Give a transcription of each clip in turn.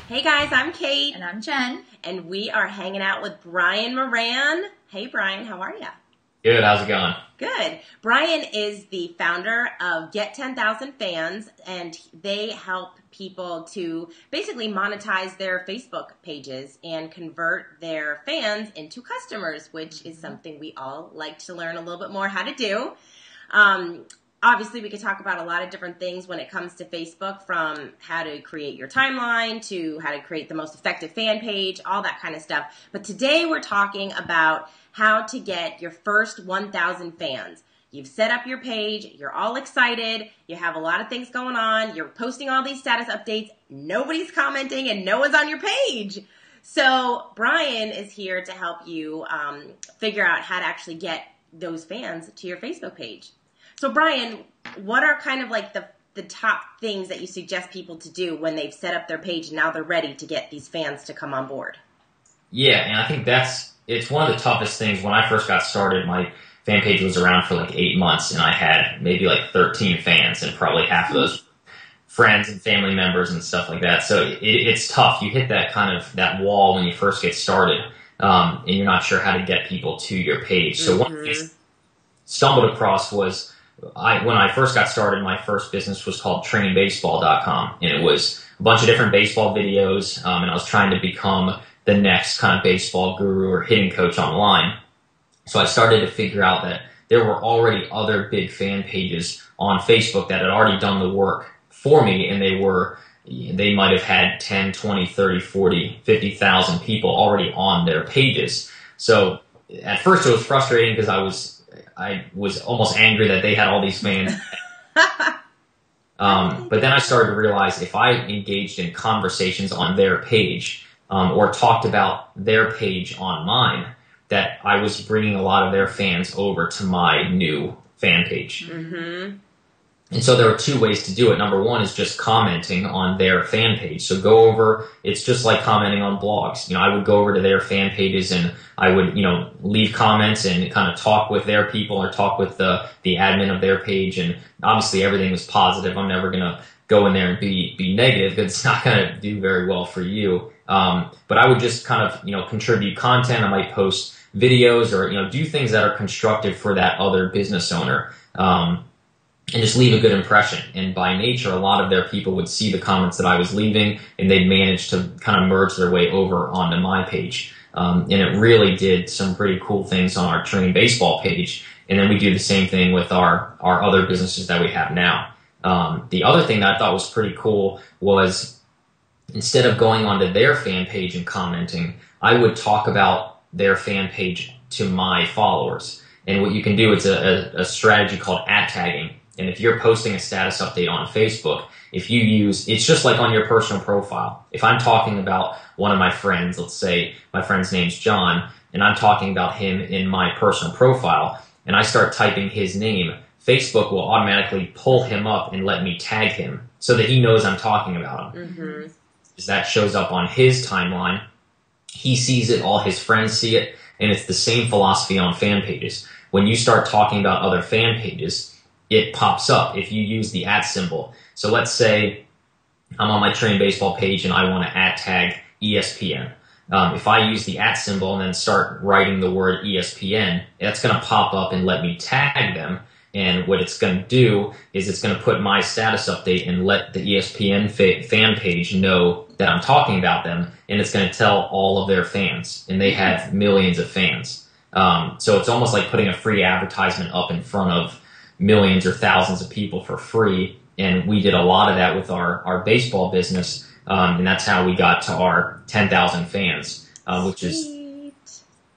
Hey guys, I'm Kate. And I'm Jen. And we are hanging out with Brian Moran. Hey Brian, how are you? Good, how's it going? Good. Brian is the founder of Get 10,000 Fans, and they help people to basically monetize their Facebook pages and convert their fans into customers, which is something we all like to learn a little bit more how to do. Obviously, we could talk about a lot of different things when it comes to Facebook, from how to create your timeline to how to create the most effective fan page, all that kind of stuff. But today we're talking about how to get your first 1,000 fans. You've set up your page, you're all excited, you have a lot of things going on, you're posting all these status updates, nobody's commenting, and no one's on your page. So Brian is here to help you figure out how to actually get those fans to your Facebook page. So Brian, what are kind of like the top things that you suggest people to do when they've set up their page and now they're ready to get these fans to come on board? Yeah, and I think it's one of the toughest things. When I first got started, my fan page was around for like 8 months, and I had maybe like 13 fans, and probably half of those friends and family members and stuff like that. So it's tough. You hit that wall when you first get started, and you're not sure how to get people to your page. So one thing I stumbled across was, when I first got started, my first business was called trainingbaseball.com, and it was a bunch of different baseball videos, and I was trying to become the next kind of baseball guru or hitting coach online. So I started to figure out that there were already other big fan pages on Facebook that had already done the work for me, and they might have had 10, 20, 30, 40, 50,000 people already on their pages. So at first it was frustrating because I was almost angry that they had all these fans. But then I started to realize if I engaged in conversations on their page, or talked about their page on mine, that I was bringing a lot of their fans over to my new fan page. Mm-hmm. And so there are two ways to do it. Number one is just commenting on their fan page. So go over, it's just like commenting on blogs. I would go over to their fan pages and I would, leave comments and kind of talk with their people or talk with the admin of their page. And obviously everything was positive. I'm never going to go in there and be negative, because it's not going to do very well for you. But I would just kind of, contribute content. I might post videos or, do things that are constructive for that other business owner. And just leave a good impression. And by nature, a lot of their people would see the comments that I was leaving, and they'd manage to kind of merge their way over onto my page. And it really did some pretty cool things on our Training Baseball page. And then we do the same thing with our other businesses that we have now. The other thing that I thought was pretty cool was, instead of going onto their fan page and commenting, I would talk about their fan page to my followers. And what you can do, it's a strategy called at tagging. And if you're posting a status update on Facebook, it's just like on your personal profile. If I'm talking about one of my friends, let's say my friend's name's John, and I'm talking about him in my personal profile, and I start typing his name, Facebook will automatically pull him up and let me tag him so that he knows I'm talking about him. Mm-hmm. That shows up on his timeline. He sees it, all his friends see it, and it's the same philosophy on fan pages. When you start talking about other fan pages, it pops up if you use the @ symbol. So let's say I'm on my Train Baseball page and I want to @ tag ESPN. If I use the @ symbol and then start writing the word ESPN, that's going to pop up and let me tag them. And what it's going to do is it's going to put my status update and let the ESPN fan page know that I'm talking about them. And it's going to tell all of their fans. And they have millions of fans. So it's almost like putting a free advertisement up in front of millions or thousands of people for free. And we did a lot of that with our baseball business. And that's how we got to our 10,000 fans, which is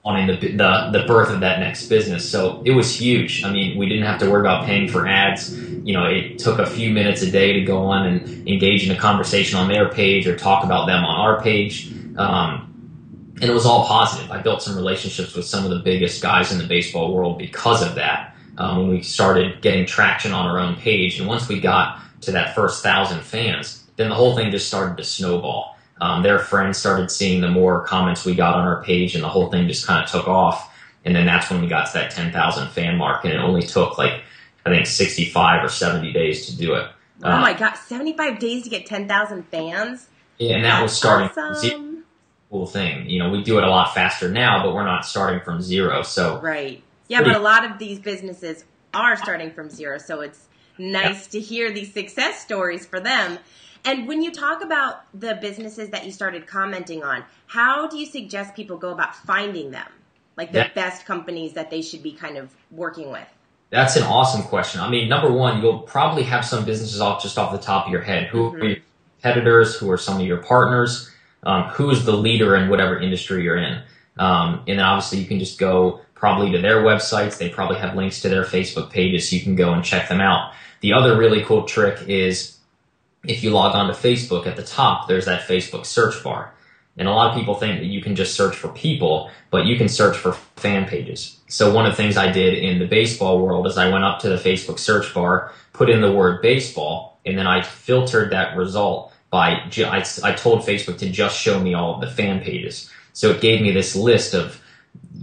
on the birth of that next business. So it was huge. I mean, we didn't have to worry about paying for ads. It took a few minutes a day to go on and engage in a conversation on their page or talk about them on our page. And it was all positive. I built some relationships with some of the biggest guys in the baseball world because of that. When we started getting traction on our own page. And once we got to that first 1,000 fans, then the whole thing just started to snowball. Their friends started seeing the more comments we got on our page, and the whole thing just kind of took off. And then that's when we got to that 10,000 fan mark, and it only took I think 65 or 70 days to do it. Oh my God, 75 days to get 10,000 fans? Yeah, and that was starting from zero. Awesome. Cool thing. We do it a lot faster now, but we're not starting from zero. So Right. Yeah, but a lot of these businesses are starting from zero, so it's nice to hear these success stories for them. And when you talk about the businesses that you started commenting on, how do you suggest people go about finding them? Like the best companies that they should be kind of working with? That's an awesome question. I mean, number one, you'll probably have some businesses just off the top of your head. Who are your competitors? Who are some of your partners? Who is the leader in whatever industry you're in? And then obviously you can just go probably to their websites. They probably have links to their Facebook pages, so you can go and check them out. The other really cool trick is if you log on to Facebook, at the top, there's that Facebook search bar. And a lot of people think that you can just search for people, but you can search for fan pages. So one of the things I did in the baseball world is I went up to the Facebook search bar, put in the word baseball, and then I filtered that result by, I told Facebook to just show me all of the fan pages. So it gave me this list of,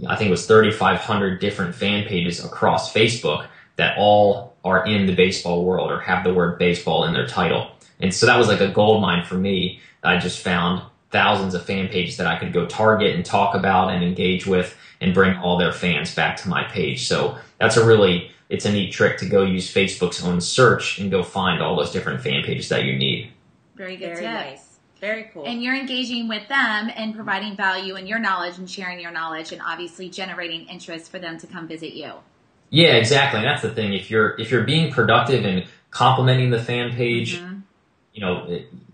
I think it was 3,500 different fan pages across Facebook that all are in the baseball world or have the word baseball in their title. And so that was like a gold mine for me. I just found thousands of fan pages that I could go target and talk about and engage with and bring all their fans back to my page. So that's it's a neat trick to go use Facebook's own search and go find all those different fan pages that you need. Very good Very tip. nice. Very cool. And you're engaging with them and providing value in your knowledge and sharing your knowledge and obviously generating interest for them to come visit you. Yeah, exactly. And that's the thing. If you're being productive and complimenting the fan page,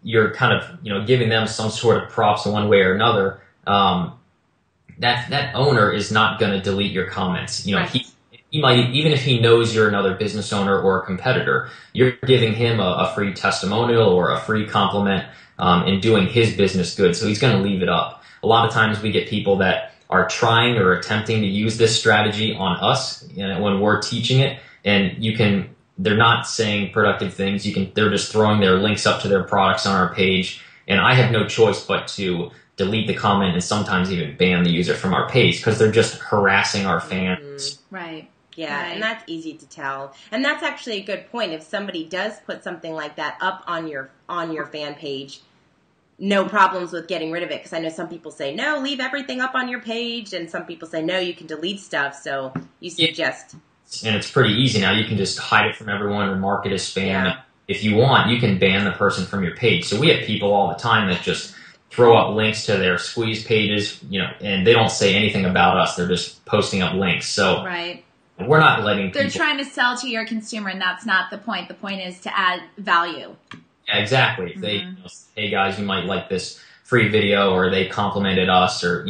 you're kind of, giving them some sort of props in one way or another. That owner is not going to delete your comments. Right. He might, even if he knows you're another business owner or a competitor, you're giving him a free testimonial or a free compliment, and doing his business good. So he's going to leave it up. A lot of times we get people that are trying or attempting to use this strategy on us, when we're teaching it, and they're not saying productive things. They're just throwing their links up to their products on our page, and I have no choice but to delete the comment and sometimes even ban the user from our page because they're just harassing our fans. Right. Yeah, right. And that's easy to tell. And that's actually a good point. If somebody does put something like that up on your fan page, no problems with getting rid of it. Because I know some people say, no, leave everything up on your page. And some people say, no, you can delete stuff. So you suggest... And it's pretty easy now. You can just hide it from everyone or mark it as spam. Yeah. If you want, you can ban the person from your page. So we have people all the time that just throw up links to their squeeze pages, and they don't say anything about us. They're just posting up links. So right. We're not letting people... They're trying to sell to your consumer, and that's not the point. The point is to add value. Yeah, exactly. If they, hey guys, you might like this free video, or they complimented us, or,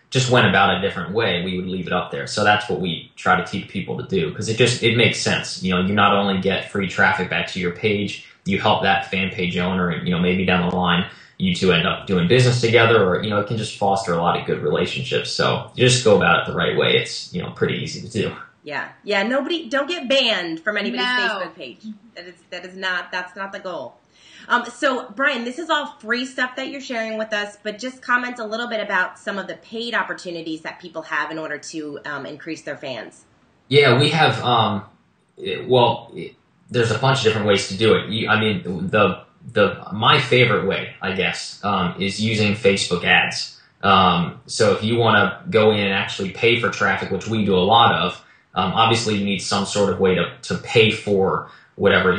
just went about a different way, we would leave it up there. So that's what we try to teach people to do, because it makes sense. You not only get free traffic back to your page, you help that fan page owner, and maybe down the line you two end up doing business together, or it can just foster a lot of good relationships. So you just go about it the right way. It's pretty easy to do. Yeah. Don't get banned from anybody's No. Facebook page. That's not the goal. So, Brian, this is all free stuff that you're sharing with us, but just comment a little bit about some of the paid opportunities that people have in order to increase their fans. Yeah, we have, there's a bunch of different ways to do it. My favorite way, I guess, is using Facebook ads. So if you want to go in and actually pay for traffic, which we do a lot of, obviously you need some sort of way to pay for whatever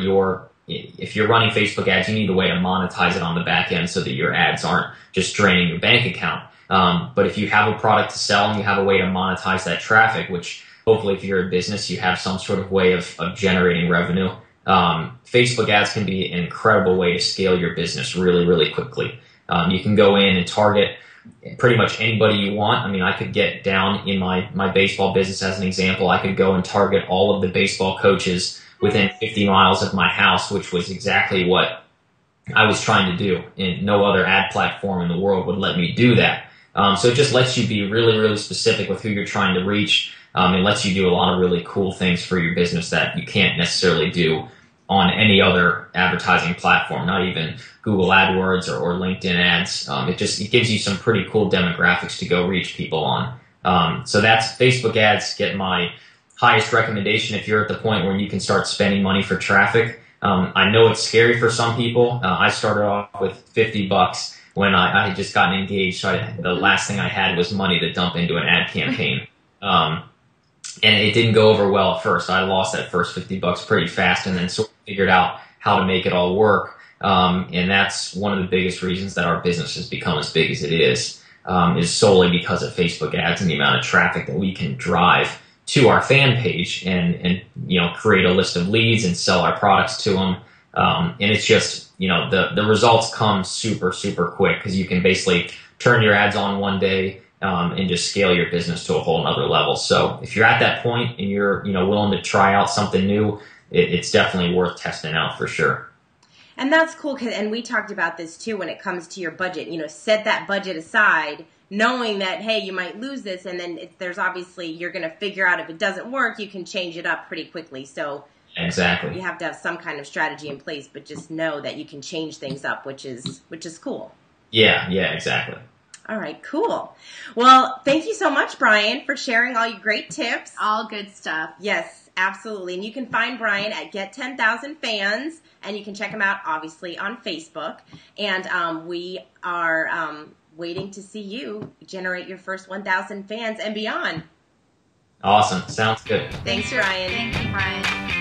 if you're running Facebook ads, you need a way to monetize it on the back end so that your ads aren't just draining your bank account. But if you have a product to sell and you have a way to monetize that traffic, which hopefully if you're a business, you have some sort of way of generating revenue. Facebook ads can be an incredible way to scale your business really, really quickly. You can go in and target pretty much anybody you want. I could get down in my baseball business as an example. I could go and target all of the baseball coaches within 50 miles of my house, which was exactly what I was trying to do. And no other ad platform in the world would let me do that. So it just lets you be really, really specific with who you're trying to reach. It lets you do a lot of really cool things for your business that you can't necessarily do on any other advertising platform, not even Google AdWords or LinkedIn ads. It gives you some pretty cool demographics to go reach people on. So that's Facebook ads. Get my highest recommendation if you're at the point where you can start spending money for traffic. I know it's scary for some people. I started off with $50 when I had just gotten engaged. So the last thing I had was money to dump into an ad campaign. And it didn't go over well at first. I lost that first $50 pretty fast, and then sort of figured out how to make it all work. And that's one of the biggest reasons that our business has become as big as it is solely because of Facebook ads and the amount of traffic that we can drive to our fan page and create a list of leads and sell our products to them. And it's just, the results come super, super quick because you can basically turn your ads on one day and just scale your business to a whole nother level. So if you're at that point and you're, willing to try out something new, it's definitely worth testing out for sure. And that's cool, and we talked about this too when it comes to your budget. Set that budget aside, knowing that, hey, you might lose this, and then there's obviously, you're going to figure out if it doesn't work, you can change it up pretty quickly. So exactly, you have to have some kind of strategy in place, but just know that you can change things up, which is cool. Yeah, exactly. All right, cool. Well, thank you so much, Brian, for sharing all your great tips. All good stuff. Yes, absolutely. And you can find Brian at Get 10,000 Fans, and you can check him out, obviously, on Facebook. And we are waiting to see you generate your first 1,000 fans and beyond. Awesome. Sounds good. Thanks, Brian. Thank you, Brian.